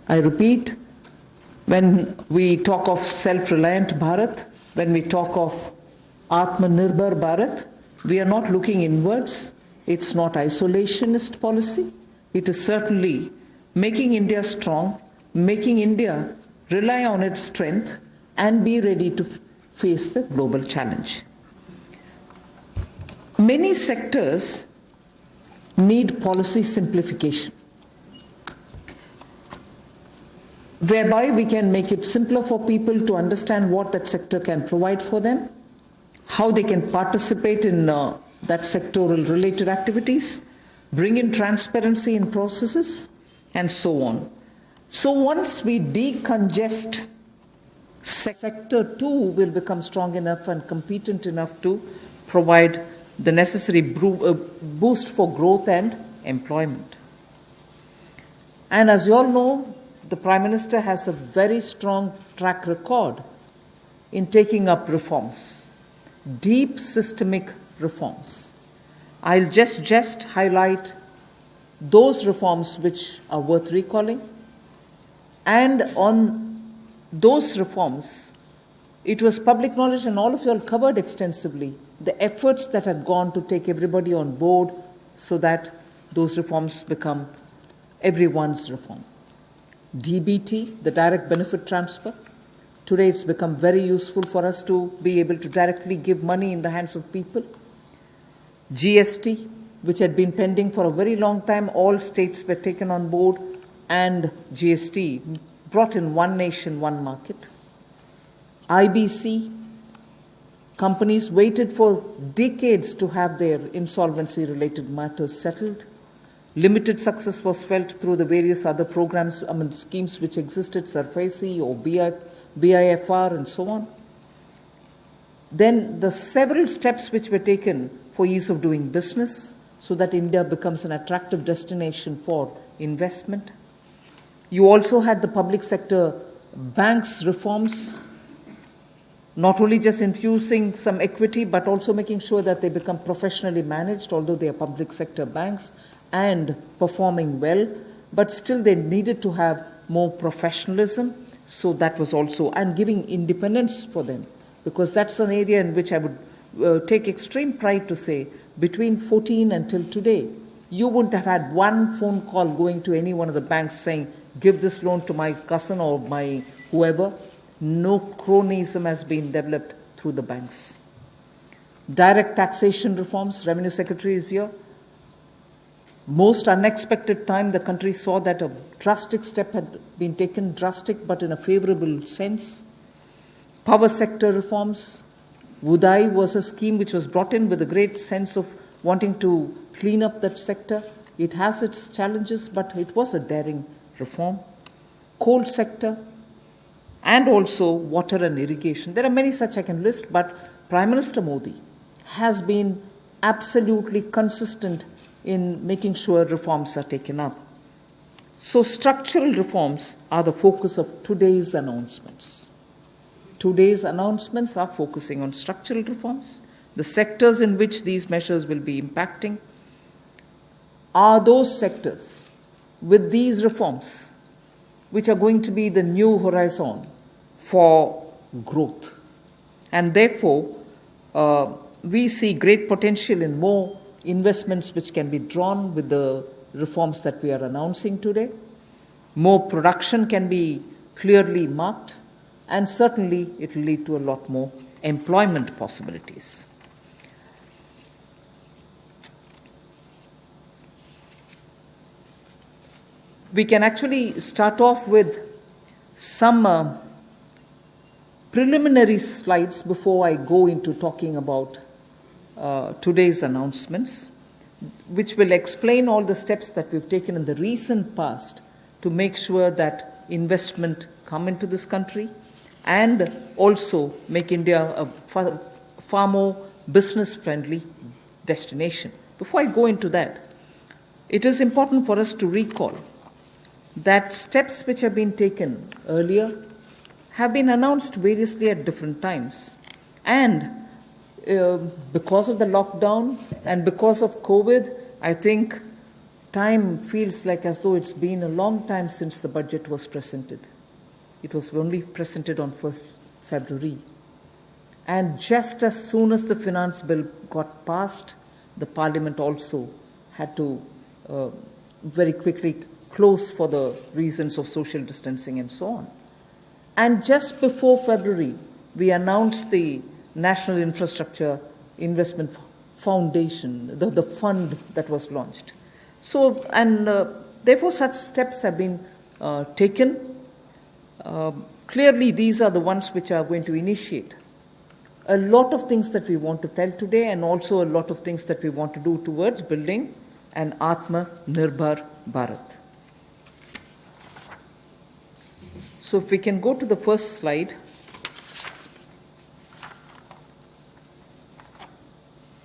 I repeat, when we talk of self-reliant Bharat, when we talk of Atmanirbhar Bharat, we are not looking inwards. It's not isolationist policy. It is certainly making India strong, making India rely on its strength and be ready to face the global challenge. Many sectors need policy simplification, whereby we can make it simpler for people to understand what that sector can provide for them, how they can participate in that sectoral related activities, bring in transparency in processes, and so on. So once we decongest, sector 2 will become strong enough and competent enough to provide the necessary boost for growth and employment. And as you all know, the Prime Minister has a very strong track record in taking up reforms, deep systemic reforms. I'll just highlight those reforms which are worth recalling. And on those reforms, it was public knowledge, and all of you all covered extensively the efforts that had gone to take everybody on board so that those reforms become everyone's reform. DBT, the direct benefit transfer. Today it's become very useful for us to be able to directly give money in the hands of people. GST, which had been pending for a very long time, all states were taken on board, and GST brought in one nation, one market. IBC, companies waited for decades to have their insolvency-related matters settled. Limited success was felt through the various other programs, schemes which existed, SARFAESI or BIFR and so on. Then the several steps which were taken for ease of doing business so that India becomes an attractive destination for investment. You also had the public sector banks reforms, not only just infusing some equity, but also making sure that they become professionally managed, although they are public sector banks, and performing well, but still they needed to have more professionalism. So that was also, and giving independence for them, because that's an area in which I would take extreme pride to say, between 14 until today, you wouldn't have had one phone call going to any one of the banks saying, give this loan to my cousin or my whoever. No cronyism has been developed through the banks. Direct taxation reforms, Revenue Secretary is here. Most unexpected time, the country saw that a drastic step had been taken, drastic but in a favorable sense. Power sector reforms. Uday was a scheme which was brought in with a great sense of wanting to clean up that sector. It has its challenges, but it was a daring reform. Coal sector, and also water and irrigation. There are many such I can list, but Prime Minister Modi has been absolutely consistent in making sure reforms are taken up. So structural reforms are the focus of today's announcements. Today's announcements are focusing on structural reforms. The sectors in which these measures will be impacting are those sectors with these reforms which are going to be the new horizon for growth. And therefore, we see great potential in more investments which can be drawn with the reforms that we are announcing today. More production can be clearly marked, and certainly it will lead to a lot more employment possibilities. We can actually start off with some preliminary slides before I go into talking about today's announcements, which will explain all the steps that we've taken in the recent past to make sure that investment come into this country and also make India a far more business-friendly destination. Before I go into that, it is important for us to recall that steps which have been taken earlier have been announced variously at different times. And because of the lockdown and because of COVID, I think time feels like as though it's been a long time since the budget was presented. It was only presented on 1st February. And just as soon as the finance bill got passed, the parliament also had to very quickly close for the reasons of social distancing and so on. And just before February, we announced the National Infrastructure Investment Foundation, the fund that was launched. So, and therefore such steps have been taken. Clearly, these are the ones which are going to initiate a lot of things that we want to tell today, and also a lot of things that we want to do towards building an Atma-Nirbhar Bharat. So if we can go to the first slide.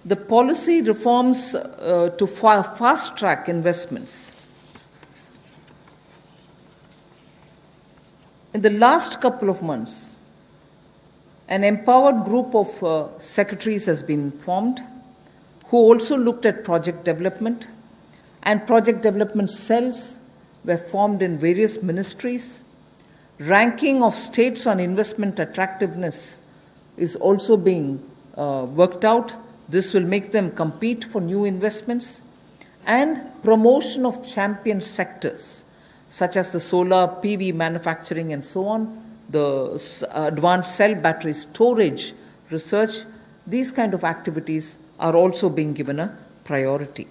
The policy reforms to fast-track investments. In the last couple of months, an empowered group of secretaries has been formed who also looked at project development, and project development cells were formed in various ministries. Ranking of states on investment attractiveness is also being worked out. This will make them compete for new investments. And promotion of champion sectors, such as the solar PV manufacturing and so on, the advanced cell battery storage research, these kind of activities are also being given a priority.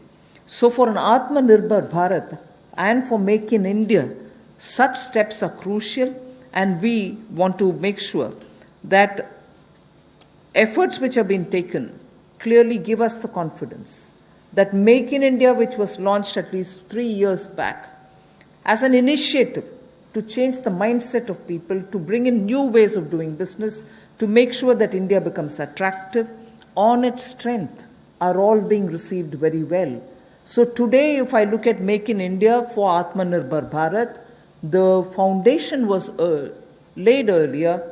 So for an Atma-Nirbhar Bharat and for Make in India, such steps are crucial, and we want to make sure that efforts which have been taken clearly give us the confidence that Make in India, which was launched at least 3 years back, as an initiative to change the mindset of people, to bring in new ways of doing business, to make sure that India becomes attractive on its strength, are all being received very well. So today, if I look at Make in India for Atma-Nirbhar Bharat, the foundation was laid earlier,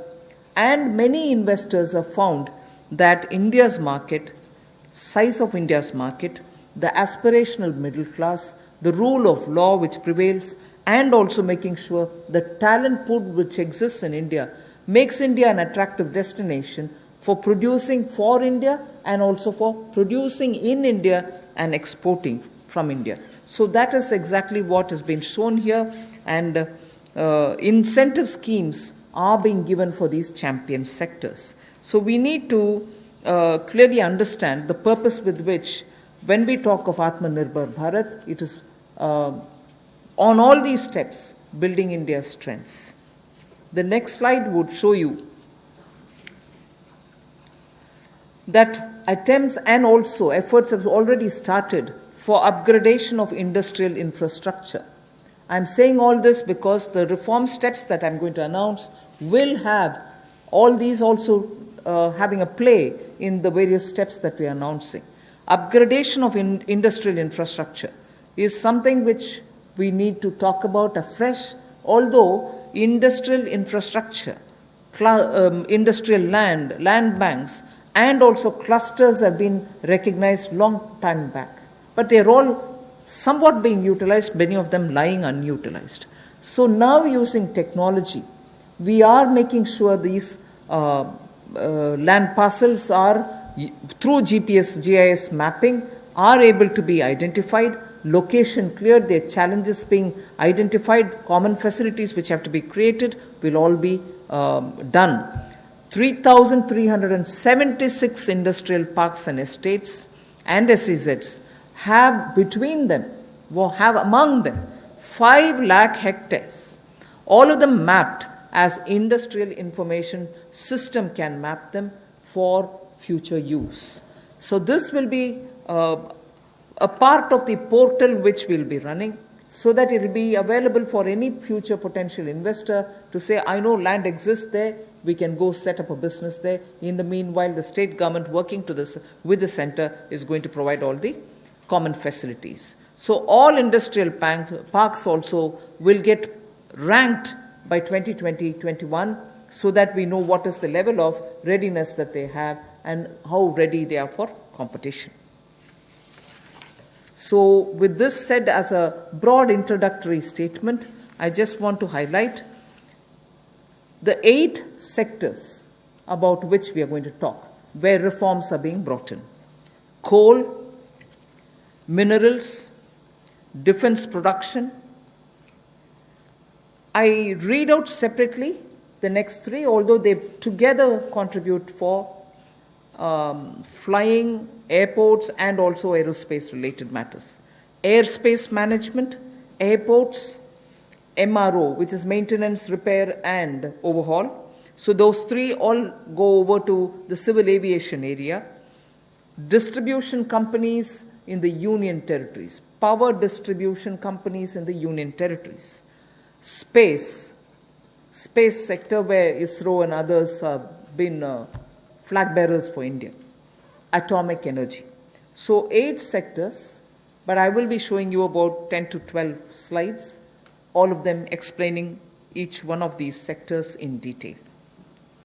and many investors have found that India's market, size of India's market, the aspirational middle class, the rule of law which prevails, and also making sure the talent pool which exists in India makes India an attractive destination for producing for India and also for producing in India and exporting from India. So that is exactly what has been shown here, and incentive schemes are being given for these champion sectors. So we need to clearly understand the purpose with which, when we talk of Atma-Nirbhar Bharat, it is on all these steps building India's strengths. The next slide would show you that attempts and also efforts have already started for upgradation of industrial infrastructure. I'm saying all this because the reform steps that I'm going to announce will have all these also having a play in the various steps that we are announcing. Upgradation of industrial infrastructure is something which we need to talk about afresh, although industrial infrastructure, industrial land banks, and also clusters have been recognized long time back. But they're all somewhat being utilized, many of them lying unutilized. So now, using technology, we are making sure these land parcels are, through GPS, GIS mapping, are able to be identified, location cleared, their challenges being identified, common facilities which have to be created will all be done. 3,376 industrial parks and estates and SEZs have between them, have among them 5 lakh hectares, all of them mapped as industrial information system can map them for future use. So this will be a part of the portal which we'll be running, so that it will be available for any future potential investor to say, I know land exists there, we can go set up a business there. In the meanwhile, the state government working with the center is going to provide all the common facilities. So all industrial parks also will get ranked by 2020-21, so that we know what is the level of readiness that they have and how ready they are for competition. So, with this said as a broad introductory statement, I just want to highlight the 8 sectors about which we are going to talk, where reforms are being brought in: coal, minerals, defense production. I read out separately the next 3, although they together contribute for flying, airports, and also aerospace-related matters. Airspace management, airports, MRO, which is maintenance, repair, and overhaul. So those 3 all go over to the civil aviation area. Distribution companies in the union territories, power distribution companies in the union territories. Space sector, where ISRO and others have been flag bearers for India. Atomic energy. So 8 sectors, but I will be showing you about 10 to 12 slides, all of them explaining each one of these sectors in detail.